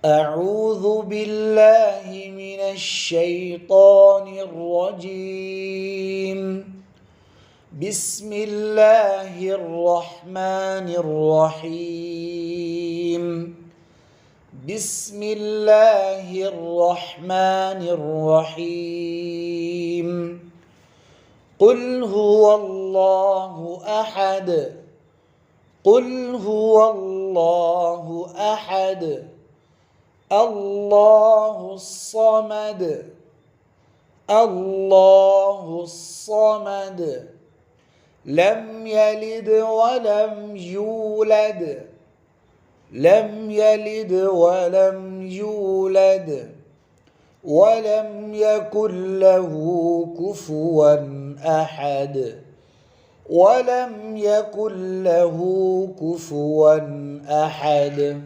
أعوذ بالله من الشيطان الرجيم. بسم الله الرحمن الرحيم. بسم الله الرحمن الرحيم. قل هو الله أحد. قل هو الله أحد. الله الصمد. الله الصمد. لم يلد ولم يولد. لم يلد ولم يولد. ولم يكن له كفوا أحد. ولم يكن له كفوا أحد.